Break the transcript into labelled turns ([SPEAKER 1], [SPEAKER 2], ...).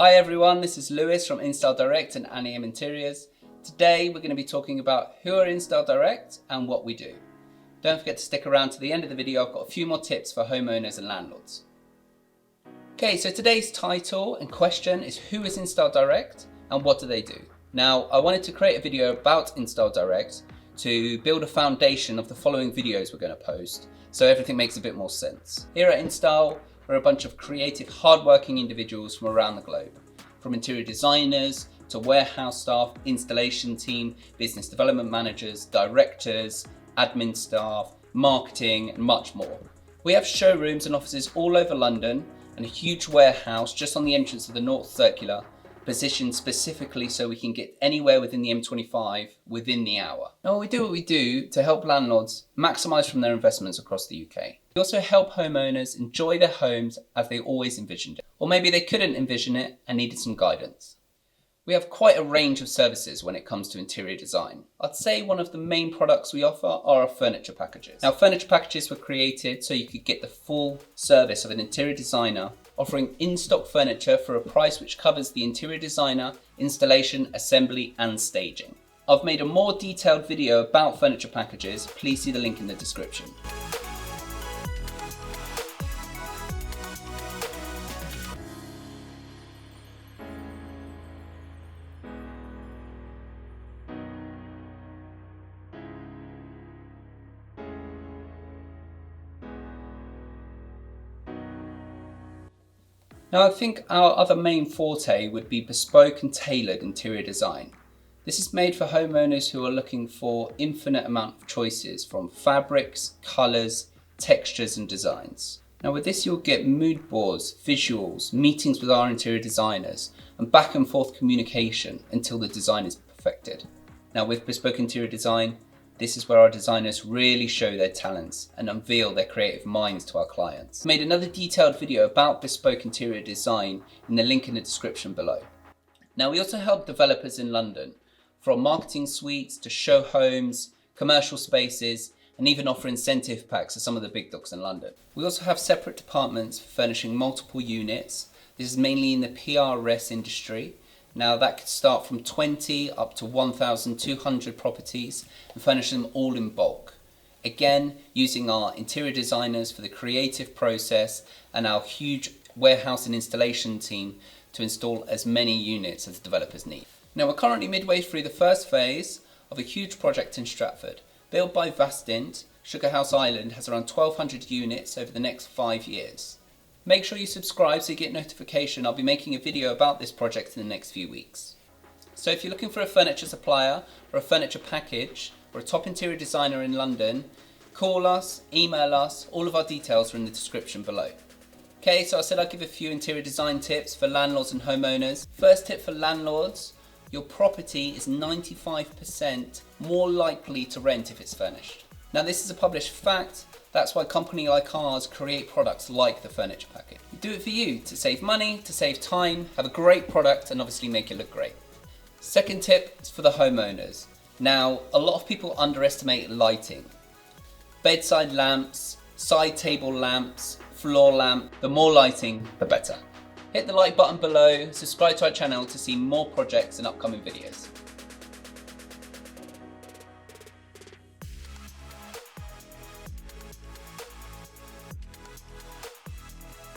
[SPEAKER 1] Hi everyone, this is Lewis from Instyle Direct and Ani M Interiors. Today we're going to be talking about who are Instyle Direct and what we do. Don't forget to stick around to the end of the video, I've got a few more tips for homeowners and landlords. Okay, so today's title and question is who is Instyle Direct and what do they do? Now, I wanted to create a video about Instyle Direct to build a foundation of the following videos we're going to post so everything makes a bit more sense. Here at Instyle, we're a bunch of creative, hard-working individuals from around the globe, from interior designers to warehouse staff, installation team, business development managers, directors, admin staff, marketing, and much more. We have showrooms and offices all over London and a huge warehouse just on the entrance of the North Circular, positioned specifically so we can get anywhere within the M25 within the hour. Now what we do to help landlords maximise from their investments across the UK. We also help homeowners enjoy their homes as they always envisioned it. Or maybe they couldn't envision it and needed some guidance. We have quite a range of services when it comes to interior design. I'd say one of the main products we offer are our furniture packages. Now furniture packages were created so you could get the full service of an interior designer offering in-stock furniture for a price which covers the interior designer, installation, assembly and staging. I've made a more detailed video about furniture packages, please see the link in the description. Now I think our other main forte would be bespoke and tailored interior design. This is made for homeowners who are looking for infinite amount of choices from fabrics, colours, textures and designs. Now with this you'll get mood boards, visuals, meetings with our interior designers and back and forth communication until the design is perfected. Now with bespoke interior design, this is where our designers really show their talents and unveil their creative minds to our clients. I made another detailed video about bespoke interior design in the link in the description below. Now we also help developers in London, from marketing suites to show homes, commercial spaces, and even offer incentive packs to some of the big dogs in London. We also have separate departments for furnishing multiple units. This is mainly in the PRS industry. Now that could start from 20 up to 1,200 properties and furnish them all in bulk. Again, using our interior designers for the creative process and our huge warehouse and installation team to install as many units as developers need. Now we're currently midway through the first phase of a huge project in Stratford. Built by Vastint, Sugar House Island has around 1,200 units over the next 5 years. Make sure you subscribe so you get notification. I'll be making a video about this project in the next few weeks. So if you're looking for a furniture supplier or a furniture package or a top interior designer in London, call us, email us, all of our details are in the description below. Okay, so I said I'd give a few interior design tips for landlords and homeowners. First tip for landlords, your property is 95% more likely to rent if it's furnished. Now this is a published fact. That's why companies like ours create products like the furniture package. We do it for you to save money, to save time, have a great product and obviously make it look great. Second tip is for the homeowners. Now, a lot of people underestimate lighting. Bedside lamps, side table lamps, floor lamp, the more lighting, the better. Hit the like button below, subscribe to our channel to see more projects and upcoming videos.